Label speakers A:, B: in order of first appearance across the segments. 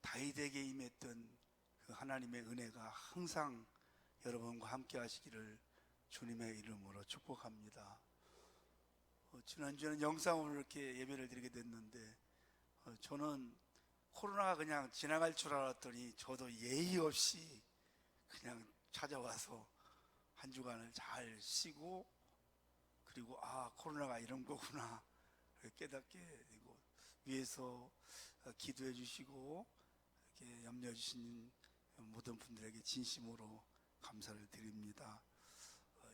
A: 다윗에게 임했던 그 하나님의 은혜가 항상 여러분과 함께 하시기를 주님의 이름으로 축복합니다. 지난주에는 영상으로 이렇게 예배를 드리게 됐는데 저는 코로나가 그냥 지나갈 줄 알았더니 저도 예의 없이 그냥 찾아와서 한 주간을 잘 쉬고, 그리고 코로나가 이런 거구나 깨닫게 되고, 위에서 기도해 주시고 이렇게 염려해 주신 모든 분들에게 진심으로 감사를 드립니다.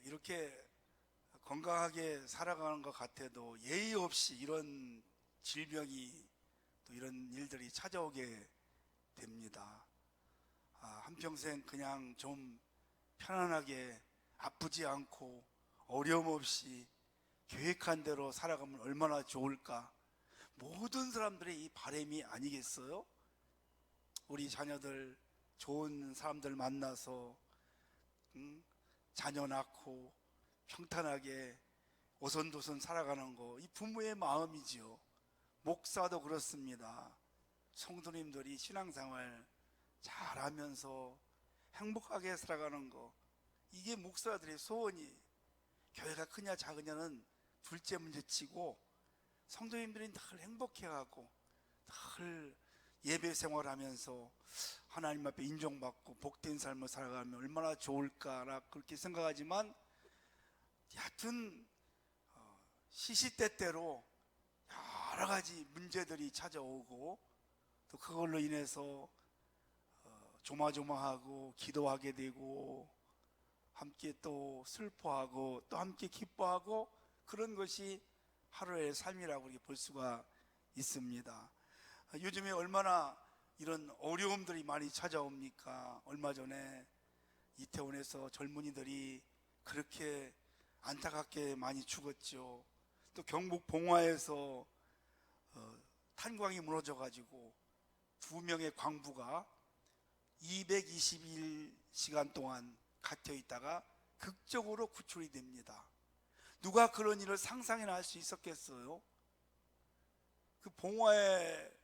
A: 이렇게 건강하게 살아가는 것 같아도 예의 없이 이런 질병이 또 이런 일들이 찾아오게 됩니다. 한평생 그냥 좀 편안하게 아프지 않고 어려움 없이 계획한 대로 살아가면 얼마나 좋을까, 모든 사람들의 이 바람이 아니겠어요? 우리 자녀들 좋은 사람들 만나서 자녀 낳고 평탄하게 오손도손 살아가는 거, 이 부모의 마음이지요. 목사도 그렇습니다. 성도님들이 신앙생활 잘하면서 행복하게 살아가는 거, 이게 목사들의 소원이. 교회가 크냐 작으냐는 둘째 문제치고 성도님들이 늘 행복해하고 늘 예배 생활하면서 하나님 앞에 인정받고 복된 삶을 살아가면 얼마나 좋을까라 그렇게 생각하지만, 하여튼 시시때때로 여러 가지 문제들이 찾아오고, 또 그걸로 인해서 조마조마하고 기도하게 되고, 함께 또 슬퍼하고 또 함께 기뻐하고, 그런 것이 하루의 삶이라고 이렇게 볼 수가 있습니다. 요즘에 얼마나 이런 어려움들이 많이 찾아옵니까? 얼마 전에 이태원에서 젊은이들이 그렇게 안타깝게 많이 죽었죠. 또 경북 봉화에서 탄광이 무너져 가지고 2명의 광부가 221시간 동안 갇혀 있다가 극적으로 구출이 됩니다. 누가 그런 일을 상상이나 할 수 있었겠어요? 그 봉화에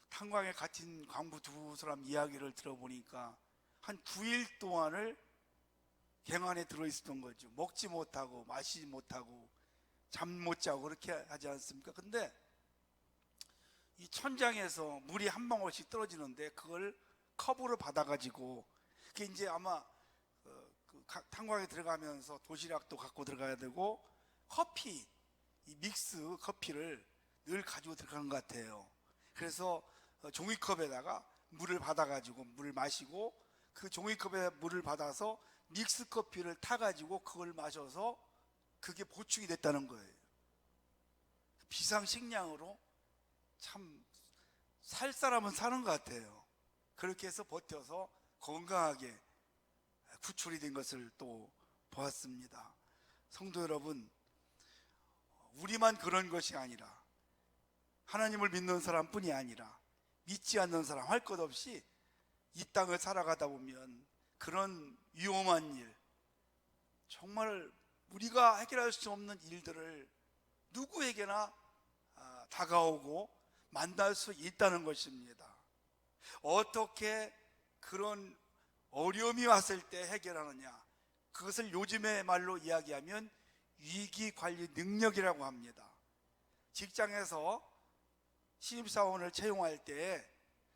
A: 탄광에 갇힌 광부 2사람 이야기를 들어보니까 한 9일 동안을 갱안에 들어있었던 거죠. 먹지 못하고 마시지 못하고 잠 못 자고 그렇게 하지 않습니까? 근데 이 천장에서 물이 한 방울씩 떨어지는데 그걸 컵으로 받아가지고, 그게 이제 아마 탄광에 들어가면서 도시락도 갖고 들어가야 되고, 커피, 이 믹스 커피를 늘 가지고 들어가는 것 같아요. 그래서 종이컵에다가 물을 받아가지고 물을 마시고, 그 종이컵에 물을 받아서 믹스 커피를 타가지고 그걸 마셔서 그게 보충이 됐다는 거예요. 비상식량으로 참 살 사람은 사는 것 같아요. 그렇게 해서 버텨서 건강하게 구출이 된 것을 또 보았습니다. 성도 여러분, 우리만 그런 것이 아니라 하나님을 믿는 사람뿐이 아니라 믿지 않는 사람 할 것 없이 이 땅을 살아가다 보면 그런 위험한 일, 정말 우리가 해결할 수 없는 일들을 누구에게나 다가오고 만날 수 있다는 것입니다. 어떻게 그런 어려움이 왔을 때 해결하느냐, 그것을 요즘의 말로 이야기하면 위기관리 능력이라고 합니다. 직장에서 신입사원을 채용할 때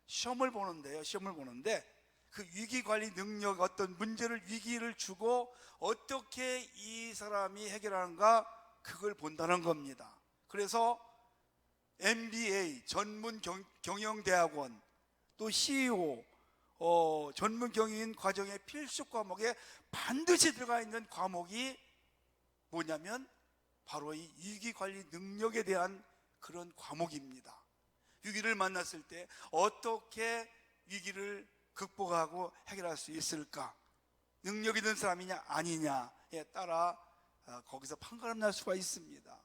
A: 시험을 보는데 그 위기관리 능력, 어떤 문제를, 위기를 주고 어떻게 이 사람이 해결하는가, 그걸 본다는 겁니다. 그래서 MBA 전문경영대학원, 또 CEO 전문경영인 과정의 필수 과목에 반드시 들어가 있는 과목이 뭐냐면 바로 이 위기관리 능력에 대한 그런 과목입니다. 위기를 만났을 때 어떻게 위기를 극복하고 해결할 수 있을까, 능력 있는 사람이냐 아니냐에 따라 거기서 판가름 날 수가 있습니다.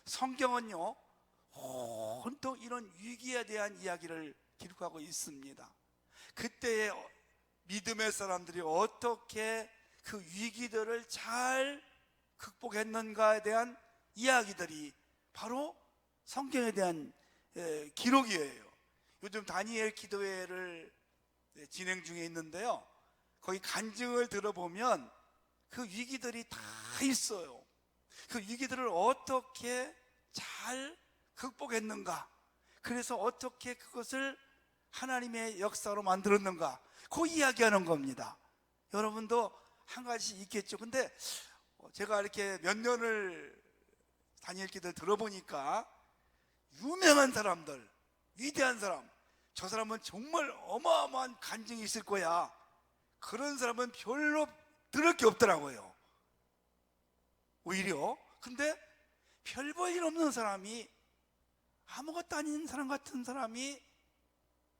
A: 성경은요, 온통 이런 위기에 대한 이야기를 기록하고 있습니다. 그때의 믿음의 사람들이 어떻게 그 위기들을 잘 극복했는가에 대한 이야기들이 바로 성경에 대한 기록이에요. 요즘 다니엘 기도회를 진행 중에 있는데요, 거기 간증을 들어보면 그 위기들이 다 있어요. 그 위기들을 어떻게 잘 극복했는가, 그래서 어떻게 그것을 하나님의 역사로 만들었는가, 그 이야기하는 겁니다. 여러분도 한 가지 있겠죠. 근데 제가 이렇게 몇 년을 다니엘 기도를 들어보니까 유명한 사람들, 위대한 사람, 저 사람은 정말 어마어마한 간증이 있을 거야, 그런 사람은 별로 들을 게 없더라고요, 오히려. 근데 별 볼 일 없는 사람이, 아무것도 아닌 사람 같은 사람이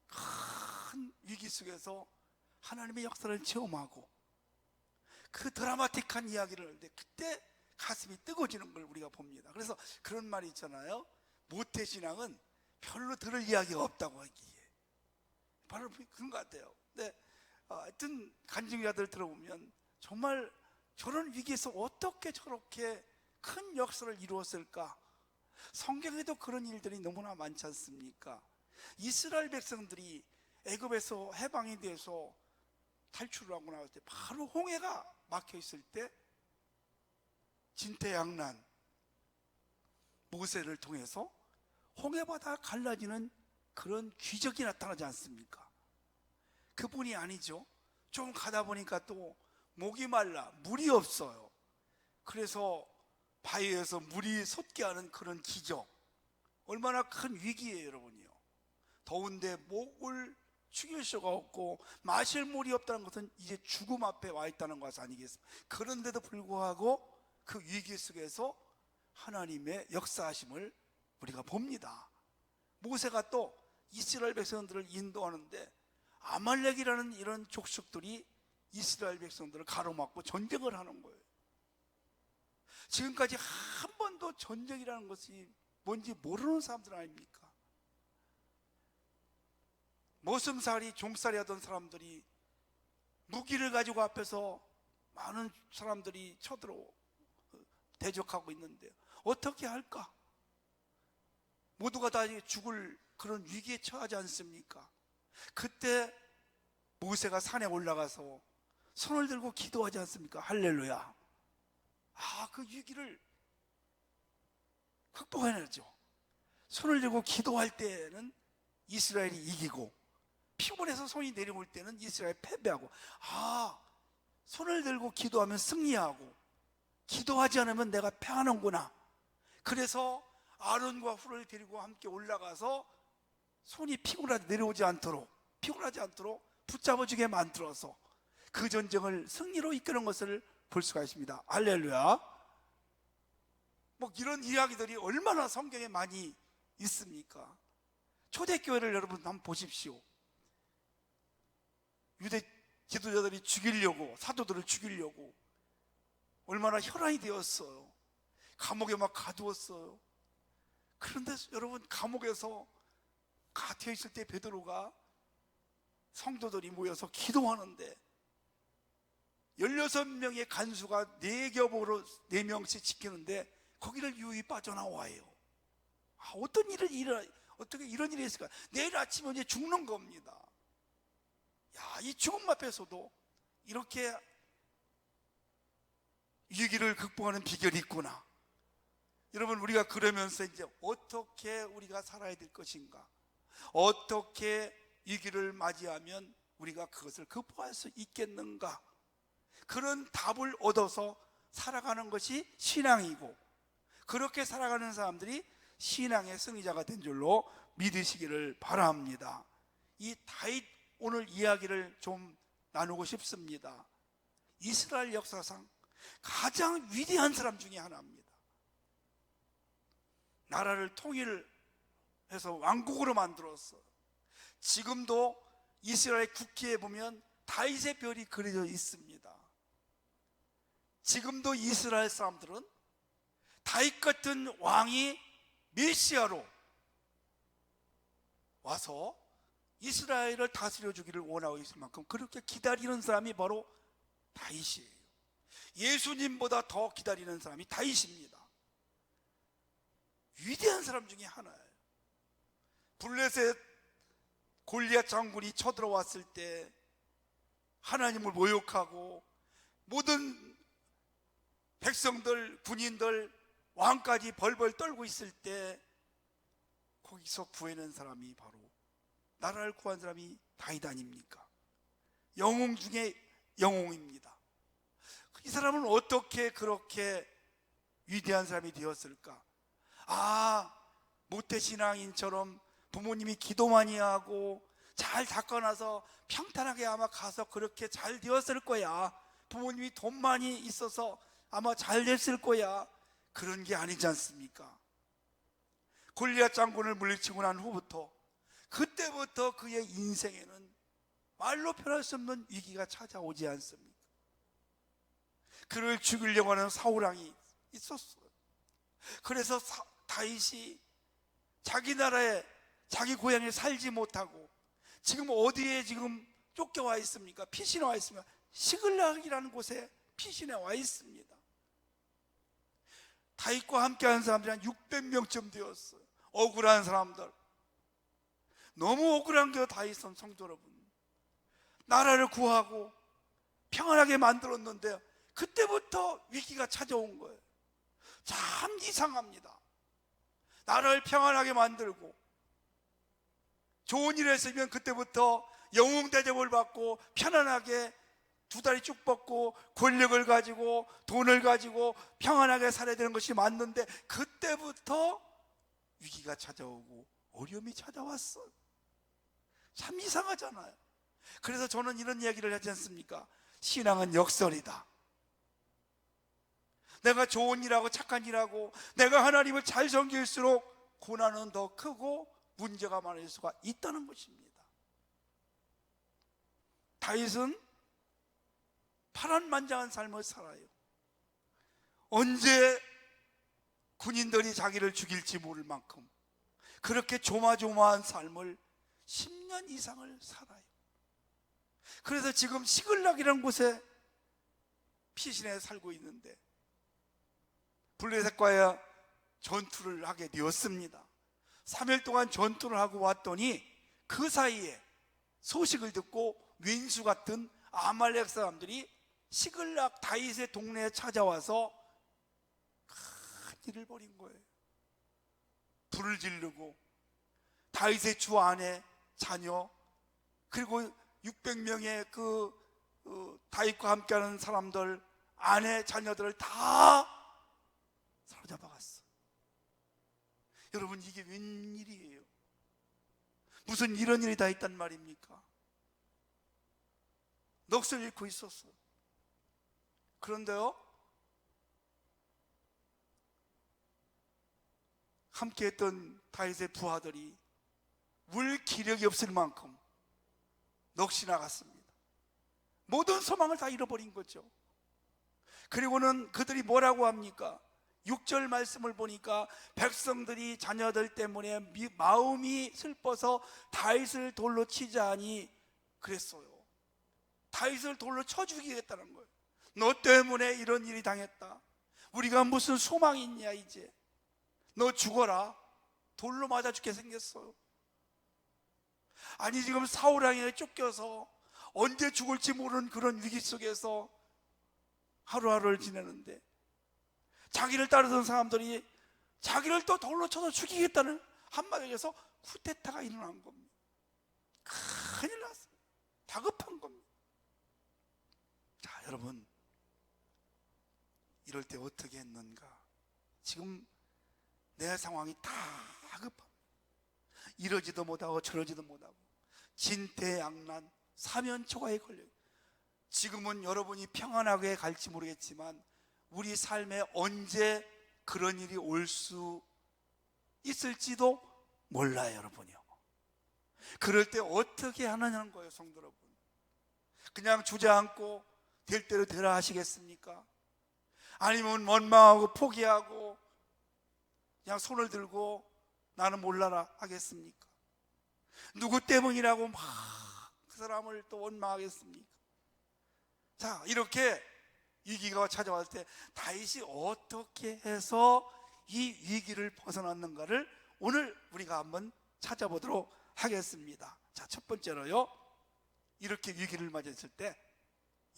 A: 큰 위기 속에서 하나님의 역사를 체험하고 그 드라마틱한 이야기를 하는데 그때 가슴이 뜨거워지는 걸 우리가 봅니다. 그래서 그런 말이 있잖아요, 모태신앙은 별로 들을 이야기가 없다고 하기에 바로 그런 것 같아요. 근데 하여튼 간증자들 들어보면 정말 저런 위기에서 어떻게 저렇게 큰 역사를 이루었을까. 성경에도 그런 일들이 너무나 많지 않습니까? 이스라엘 백성들이 애굽에서 해방이 돼서 탈출을 하고 나올 때 바로 홍해가 막혀 있을 때 진퇴양난, 모세를 통해서 홍해바다가 갈라지는 그런 기적이 나타나지 않습니까? 그뿐이 아니죠. 좀 가다 보니까 또 목이 말라 물이 없어요. 그래서 바위에서 물이 솟게 하는 그런 기적, 얼마나 큰 위기예요, 여러분이요. 더운데 목을 죽일 수가 없고 마실 물이 없다는 것은 이제 죽음 앞에 와 있다는 것 아니겠습니까? 그런데도 불구하고 그 위기 속에서 하나님의 역사하심을 우리가 봅니다. 모세가 또 이스라엘 백성들을 인도하는데 아말렉이라는 이런 족속들이 이스라엘 백성들을 가로막고 전쟁을 하는 거예요. 지금까지 한 번도 전쟁이라는 것이 뭔지 모르는 사람들 아닙니까? 머슴살이 종살이 하던 사람들이 무기를 가지고 앞에서 많은 사람들이 쳐들어 대적하고 있는데 어떻게 할까? 모두가 다 죽을 그런 위기에 처하지 않습니까? 그때 모세가 산에 올라가서 손을 들고 기도하지 않습니까? 할렐루야. 그 위기를 극복해내죠. 손을 들고 기도할 때는 이스라엘이 이기고, 피곤해서 손이 내려올 때는 이스라엘 패배하고, 손을 들고 기도하면 승리하고 기도하지 않으면 내가 패하는구나. 그래서 아론과 훌을 데리고 함께 올라가서 손이 피곤하지 않도록 붙잡아주게 만들어서 그 전쟁을 승리로 이끄는 것을 볼 수가 있습니다. 할렐루야. 이런 이야기들이 얼마나 성경에 많이 있습니까? 초대교회를 여러분 한번 보십시오. 유대 지도자들이 죽이려고, 사도들을 죽이려고 얼마나 혈안이 되었어요. 감옥에 막 가두었어요. 그런데 여러분, 감옥에서 갇혀 있을 때 베드로가 성도들이 모여서 기도하는데 16명의 간수가 4겹으로 4명씩 지키는데 거기를 유유히 빠져나와요. 어떻게 이런 일이 있을까? 내일 아침에 이제 죽는 겁니다. 이 죽음 앞에서도 이렇게 위기를 극복하는 비결이 있구나. 여러분, 우리가 그러면서 이제 어떻게 우리가 살아야 될 것인가, 어떻게 위기를 맞이하면 우리가 그것을 극복할 수 있겠는가, 그런 답을 얻어서 살아가는 것이 신앙이고, 그렇게 살아가는 사람들이 신앙의 승리자가 된 줄로 믿으시기를 바랍니다. 이 다윗 오늘 이야기를 좀 나누고 싶습니다. 이스라엘 역사상 가장 위대한 사람 중에 하나입니다. 나라를 통일해서 왕국으로 만들었어요. 지금도 이스라엘 국기에 보면 다윗의 별이 그려져 있습니다. 지금도 이스라엘 사람들은 다윗 같은 왕이 메시아로 와서 이스라엘을 다스려 주기를 원하고 있을 만큼 그렇게 기다리는 사람이 바로 다윗이에요. 예수님보다 더 기다리는 사람이 다윗입니다. 위대한 사람 중에 하나예요. 블레셋 골리앗 장군이 쳐들어왔을 때 하나님을 모욕하고 모든 백성들, 군인들, 왕까지 벌벌 떨고 있을 때 거기서 구해낸 사람이 바로 나라를 구한 사람이 다윗 아닙니까? 영웅 중에 영웅입니다. 이 사람은 어떻게 그렇게 위대한 사람이 되었을까? 모태신앙인처럼 부모님이 기도 많이 하고 잘 닦아놔서 평탄하게 아마 가서 그렇게 잘 되었을 거야. 부모님이 돈 많이 있어서 아마 잘 됐을 거야. 그런 게 아니지 않습니까? 골리앗 장군을 물리치고 난 후부터, 그때부터 그의 인생에는 말로 표현할 수 없는 위기가 찾아오지 않습니까? 그를 죽이려고 하는 사울왕이 있었어요. 그래서 다윗이 자기 나라에, 자기 고향에 살지 못하고 지금 어디에 지금 쫓겨와 있습니까? 피신해 와 있습니다. 시글락이라는 곳에 피신해 와 있습니다. 다윗과 함께하는 사람들이 한 600명쯤 되었어요. 억울한 사람들. 너무 억울한 게 다윗은, 성도 여러분, 나라를 구하고 평안하게 만들었는데 그때부터 위기가 찾아온 거예요. 참 이상합니다. 나라를 평안하게 만들고 좋은 일을 했으면 그때부터 영웅 대접을 받고 편안하게 두 다리 쭉 뻗고 권력을 가지고 돈을 가지고 평안하게 살아야 되는 것이 맞는데 그때부터 위기가 찾아오고 어려움이 찾아왔어요. 참 이상하잖아요. 그래서 저는 이런 이야기를 하지 않습니까? 신앙은 역설이다. 내가 좋은 일하고 착한 일하고 내가 하나님을 잘 섬길수록 고난은 더 크고 문제가 많을 수가 있다는 것입니다. 다윗은 파란만장한 삶을 살아요. 언제 군인들이 자기를 죽일지 모를 만큼 그렇게 조마조마한 삶을 10년 이상을 살아요. 그래서 지금 시글락이라는 곳에 피신해 살고 있는데 블레셋과의 전투를 하게 되었습니다. 3일 동안 전투를 하고 왔더니 그 사이에 소식을 듣고 왼수 같은 아말렉 사람들이 시글락 다윗의 동네에 찾아와서 큰 일을 벌인 거예요. 불을 지르고 다윗의 주 아내, 자녀, 그리고 600명의 다윗과 함께하는 사람들, 아내, 자녀들을 다 사로잡아갔어. 여러분, 이게 웬일이에요? 무슨 이런 일이 다 있단 말입니까? 넋을 잃고 있었어. 그런데요, 함께했던 다윗의 부하들이 울 기력이 없을 만큼 넋이 나갔습니다. 모든 소망을 다 잃어버린 거죠. 그리고는 그들이 뭐라고 합니까? 6절 말씀을 보니까 백성들이 자녀들 때문에 마음이 슬퍼서 다윗을 돌로 치자 하니 그랬어요. 다윗을 돌로 쳐 죽이겠다는 거예요. 너 때문에 이런 일이 당했다. 우리가 무슨 소망이 있냐 이제. 너 죽어라. 돌로 맞아 죽게 생겼어요. 아니 지금 사울왕에게 쫓겨서 언제 죽을지 모르는 그런 위기 속에서 하루하루를 지내는데 자기를 따르던 사람들이 자기를 또 돌로 쳐서 죽이겠다는 한마디에서 쿠데타가 일어난 겁니다. 큰일 났어요. 다급한 겁니다. 자, 여러분, 이럴 때 어떻게 했는가? 지금 내 상황이 다급합니다. 이러지도 못하고 저러지도 못하고 진퇴양난 사면초가에 걸려요. 지금은 여러분이 평안하게 갈지 모르겠지만 우리 삶에 언제 그런 일이 올 수 있을지도 몰라요, 여러분이요. 그럴 때 어떻게 하느냐는 거예요, 성도 여러분. 그냥 주저앉고 될 대로 되라 하시겠습니까? 아니면 원망하고 포기하고 그냥 손을 들고 나는 몰라라 하겠습니까? 누구 때문이라고 막 그 사람을 또 원망하겠습니까? 자, 이렇게 위기가 찾아왔을 때 다윗이 어떻게 해서 이 위기를 벗어났는가를 오늘 우리가 한번 찾아보도록 하겠습니다. 자, 자, 첫 번째로요, 이렇게 위기를 맞았을 때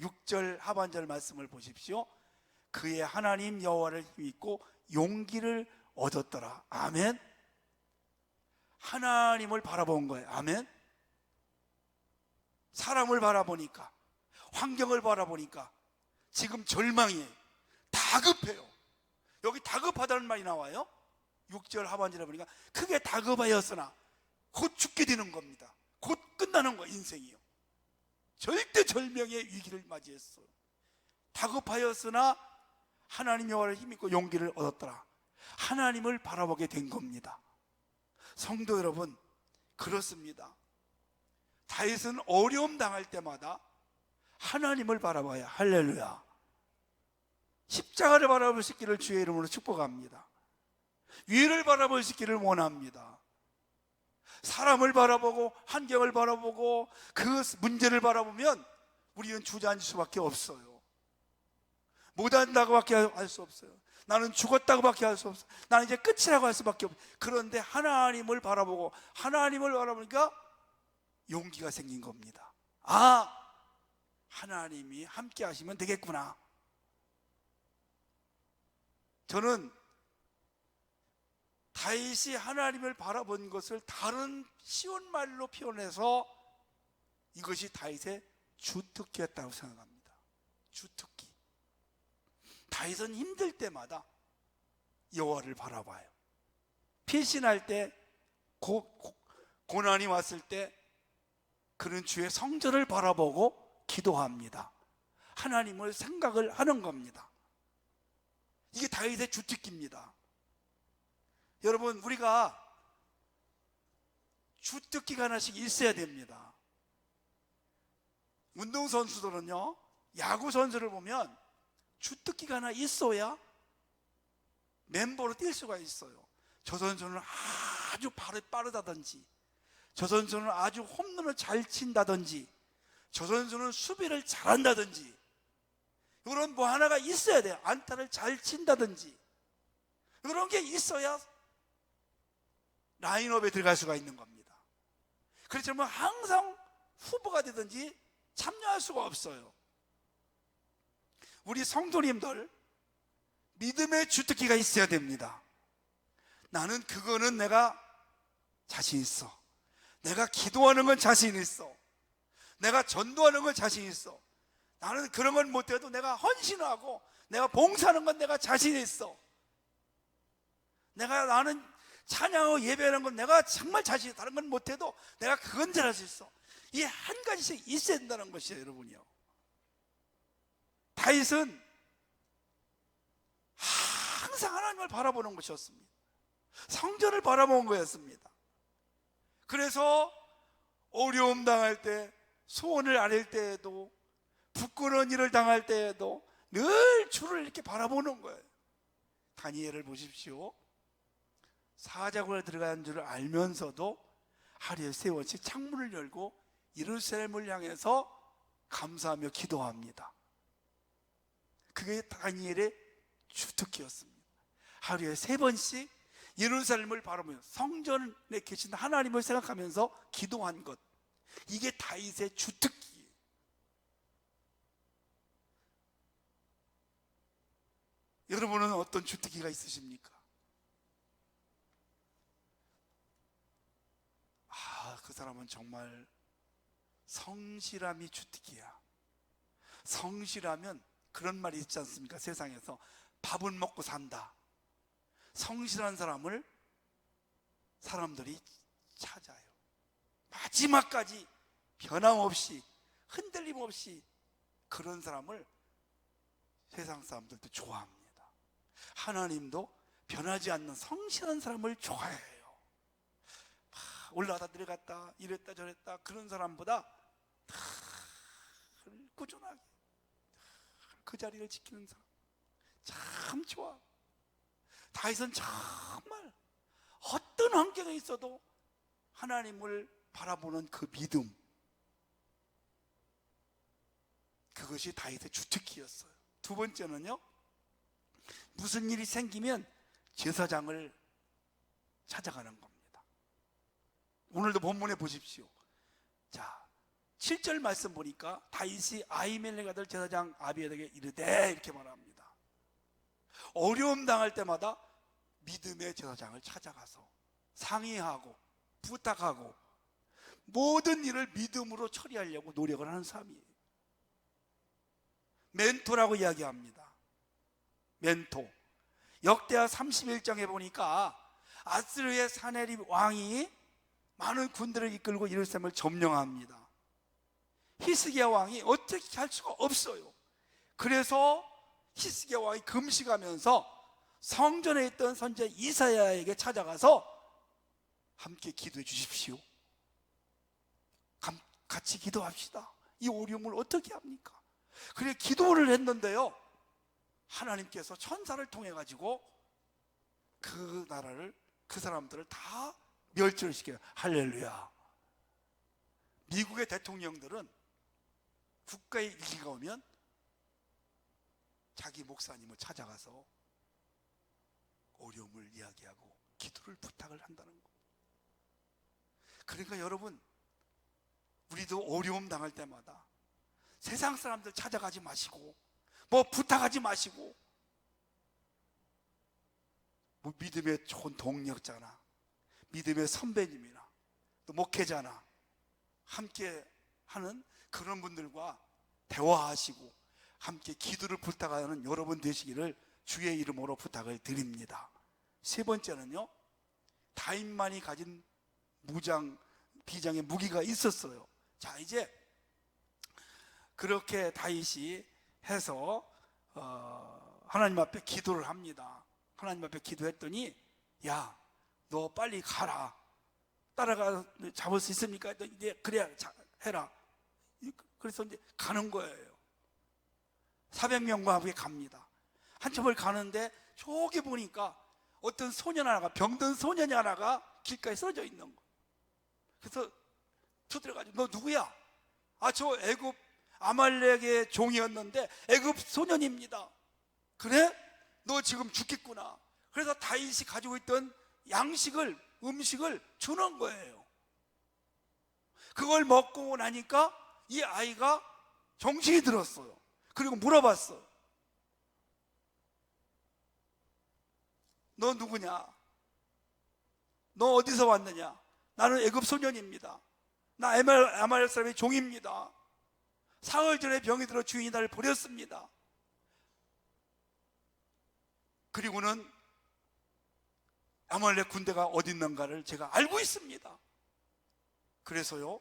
A: 6절 하반절 말씀을 보십시오. 그의 하나님 여호와를 힘입고 용기를 얻었더라. 아멘. 하나님을 바라본 거예요. 아멘. 사람을 바라보니까, 환경을 바라보니까 지금 절망이에요. 다급해요. 여기 다급하다는 말이 나와요. 6절 하반절에 보니까 크게 다급하였으나 곧 죽게 되는 겁니다. 곧 끝나는 거예요. 인생이요. 절대절명의 위기를 맞이했어요. 다급하였으나 하나님 여호와를 힘입고 용기를 얻었더라. 하나님을 바라보게 된 겁니다. 성도 여러분, 그렇습니다. 다윗은 어려움 당할 때마다 하나님을 바라봐야, 할렐루야, 십자가를 바라볼 수 있기를 주의 이름으로 축복합니다. 위를 바라볼 수 있기를 원합니다. 사람을 바라보고 환경을 바라보고 그 문제를 바라보면 우리는 주저앉을 수밖에 없어요. 못한다고밖에 할 수 없어요. 나는 죽었다고밖에 할 수 없어요. 나는 이제 끝이라고 할 수밖에 없어요. 그런데 하나님을 바라보고 하나님을 바라보니까 용기가 생긴 겁니다. 아, 하나님이 함께 하시면 되겠구나. 저는 다윗이 하나님을 바라본 것을 다른 쉬운 말로 표현해서 이것이 다윗의 주특기였다고 생각합니다. 주특기. 다윗은 힘들 때마다 여호와를 바라봐요. 피신할 때, 고난이 왔을 때 그는 주의 성전을 바라보고 기도합니다. 하나님을 생각을 하는 겁니다. 이게 다윗의 주특기입니다. 여러분, 우리가 주특기가 하나씩 있어야 됩니다. 운동선수들은요, 야구선수를 보면 주특기가 하나 있어야 멤버로 뛸 수가 있어요. 저 선수는 아주 빠르다든지, 저 선수는 아주 홈런을 잘 친다든지, 저 선수는 수비를 잘한다든지, 이런 뭐 하나가 있어야 돼요. 안타를 잘 친다든지, 이런 게 있어야 라인업에 들어갈 수가 있는 겁니다. 그렇지만 항상 후보가 되든지 참여할 수가 없어요. 우리 성도님들, 믿음의 주특기가 있어야 됩니다. 나는 그거는 내가 자신 있어. 내가 기도하는 건 자신 있어. 내가 전도하는 건 자신 있어. 나는 그런 건 못해도 내가 헌신하고 내가 봉사하는 건 내가 자신 있어. 나는 찬양하고 예배하는 건 내가 정말 자신 있어. 다른 건 못해도 내가 그건 잘할 수 있어. 이 한 가지씩 있어야 된다는 것이에요, 여러분이요. 다윗은 항상 하나님을 바라보는 것이었습니다. 성전을 바라본 거였습니다. 그래서 어려움 당할 때, 소원을 아릴 때에도, 부끄러운 일을 당할 때에도 늘 주를 이렇게 바라보는 거예요. 다니엘을 보십시오. 사자굴에 들어간 줄 알면서도 하루에 3번씩 창문을 열고 예루살렘을 향해서 감사하며 기도합니다. 그게 다니엘의 주특기였습니다. 하루에 3번씩 예루살렘을 바라보며 성전에 계신 하나님을 생각하면서 기도한 것, 이게 다윗의 주특기예요. 여러분은 어떤 주특기가 있으십니까? 그 사람은 정말 성실함이 주특기야. 성실하면 그런 말이 있지 않습니까? 세상에서 밥은 먹고 산다. 성실한 사람을 사람들이 찾아요. 마지막까지 변함없이, 흔들림 없이 그런 사람을 세상 사람들도 좋아합니다. 하나님도 변하지 않는 성실한 사람을 좋아해요. 올라갔다 내려갔다, 이랬다 저랬다, 그런 사람보다 꾸준하게 그 자리를 지키는 사람 참 좋아. 다윗은 정말 어떤 환경에 있어도 하나님을 바라보는 그 믿음, 그것이 다윗의 주특기였어요. 두 번째는요, 무슨 일이 생기면 제사장을 찾아가는 겁니다. 오늘도 본문에 보십시오. 7절 말씀 보니까 다윗이 아히멜렉 아들 제사장 아비에게 이르되 이렇게 말합니다. 어려움 당할 때마다 믿음의 제사장을 찾아가서 상의하고 부탁하고 모든 일을 믿음으로 처리하려고 노력을 하는 사람이에요. 멘토라고 이야기합니다. 멘토. 역대하 31장에 보니까 아스르의 사네립 왕이 많은 군대를 이끌고 예루살렘을 점령합니다. 히스기야 왕이 어떻게 할 수가 없어요. 그래서 히스기야 왕이 금식하면서 성전에 있던 선지자 이사야에게 찾아가서 함께 기도해 주십시오. 같이 기도합시다. 이 어려움을 어떻게 합니까? 그래 기도를 했는데요, 하나님께서 천사를 통해 가지고 그 나라를, 그 사람들을 다 멸절을 시켜요. 할렐루야. 미국의 대통령들은 국가의 위기가 오면 자기 목사님을 찾아가서 어려움을 이야기하고 기도를 부탁을 한다는 거. 그러니까 여러분, 우리도 어려움 당할 때마다 세상 사람들 찾아가지 마시고 뭐 부탁하지 마시고, 뭐 믿음의 좋은 동력자나 믿음의 선배님이나 또 목회자나 함께 하는 그런 분들과 대화하시고 함께 기도를 부탁하는 여러분 되시기를 주의 이름으로 부탁을 드립니다. 세 번째는요, 다윗만이 가진 비장의 무기가 있었어요. 자, 이제 그렇게 다윗이 해서 하나님 앞에 기도를 합니다. 하나님 앞에 기도했더니, 야, 너 빨리 가라. 따라가 잡을 수 있습니까? 이제 그래야 해라. 그래서 이제 가는 거예요. 400명과 함께 갑니다. 한참을 가는데 저기 보니까 어떤 소년 하나가, 병든 소년이 하나가 길가에 쓰러져 있는 거예요. 그래서 두드려가지고, 너 누구야? 아, 저 애굽 아말렉의 종이었는데 애굽 소년입니다. 그래? 너 지금 죽겠구나. 그래서 다윗이 가지고 있던 음식을 주는 거예요. 그걸 먹고 나니까 이 아이가 정신이 들었어요. 그리고 물어봤어요. 너 누구냐? 너 어디서 왔느냐? 나는 애굽 소년입니다. 나 아말렉 사람의 종입니다. 사흘 전에 병이 들어 주인이 나를 버렸습니다. 그리고는 아말렉 군대가 어디 있는가를 제가 알고 있습니다. 그래서요,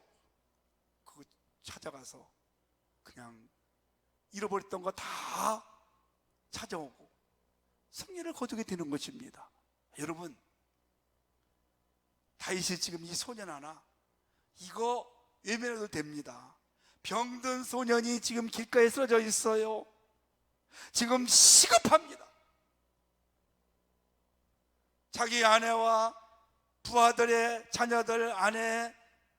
A: 그거 찾아가서 그냥 잃어버렸던 거 다 찾아오고 승리를 거두게 되는 것입니다. 여러분, 다윗이 지금 이 소년 하나, 이거 외면해도 됩니다. 병든 소년이 지금 길가에 쓰러져 있어요. 지금 시급합니다. 자기 아내와 부하들의 자녀들, 아내,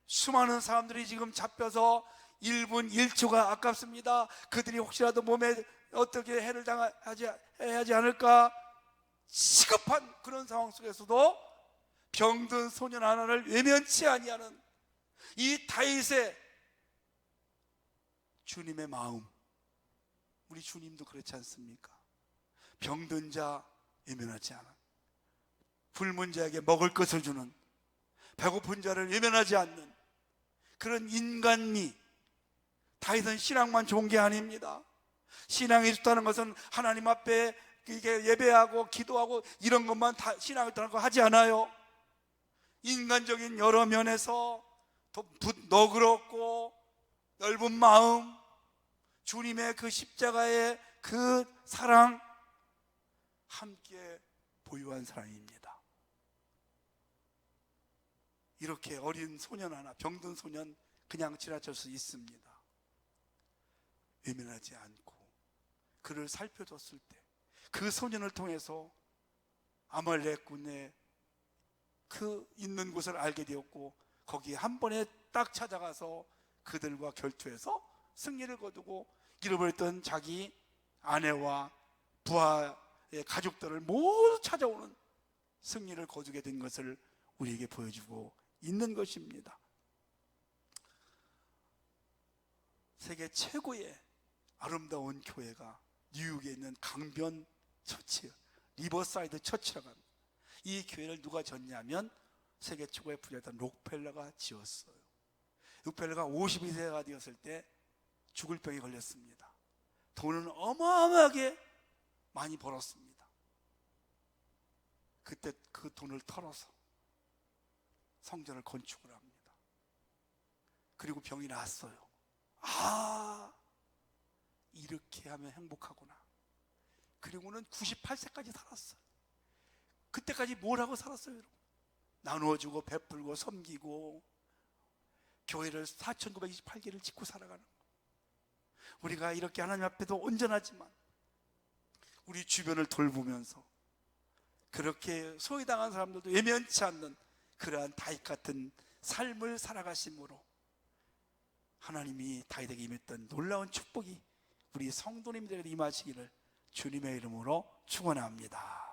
A: 수많은 사람들이 지금 잡혀서 1분 1초가 아깝습니다. 그들이 혹시라도 몸에 어떻게 해를 당하지 않을까 시급한 그런 상황 속에서도 병든 소년 하나를 외면치 아니하는 이 다윗의 주님의 마음, 우리 주님도 그렇지 않습니까? 병든 자 외면하지 않아, 굶은 자에게 먹을 것을 주는, 배고픈 자를 외면하지 않는 그런 인간미. 다윗은 신앙만 좋은 게 아닙니다. 신앙이 좋다는 것은 하나님 앞에 이게 예배하고 기도하고 이런 것만 다 신앙이 좋다는 거 하지 않아요. 인간적인 여러 면에서 너그럽고 넓은 마음, 주님의 그 십자가의 그 사랑 함께 보유한 사람입니다. 이렇게 어린 소년 하나, 병든 소년 그냥 지나칠 수 있습니다. 외면하지 않고 그를 살펴줬을 때 그 소년을 통해서 아말렉 군의 그 있는 곳을 알게 되었고, 거기에 한 번에 딱 찾아가서 그들과 결투해서 승리를 거두고 잃어버렸던 자기 아내와 부하의 가족들을 모두 찾아오는 승리를 거두게 된 것을 우리에게 보여주고 있는 것입니다. 세계 최고의 아름다운 교회가 뉴욕에 있는 강변 처치, 리버사이드 처치라고 합니다. 이 교회를 누가 졌냐면 세계 최고의 부자였던 록펠러가 지었어요. 록펠러가 52세가 되었을 때 죽을 병에 걸렸습니다. 돈은 어마어마하게 많이 벌었습니다. 그때 그 돈을 털어서 성전을 건축을 합니다. 그리고 병이 났어요. 아, 이렇게 하면 행복하구나. 그리고는 98세까지 살았어요. 그때까지 뭘 하고 살았어요, 여러분? 나누어주고 베풀고 섬기고 교회를 4928개를 짓고 살아가는 거. 우리가 이렇게 하나님 앞에도 온전하지만 우리 주변을 돌보면서 그렇게 소외당한 사람들도 외면치 않는 그러한 다윗 같은 삶을 살아가심으로 하나님이 다윗에게 임했던 놀라운 축복이 우리 성도님들에게 임하시기를 주님의 이름으로 축원합니다.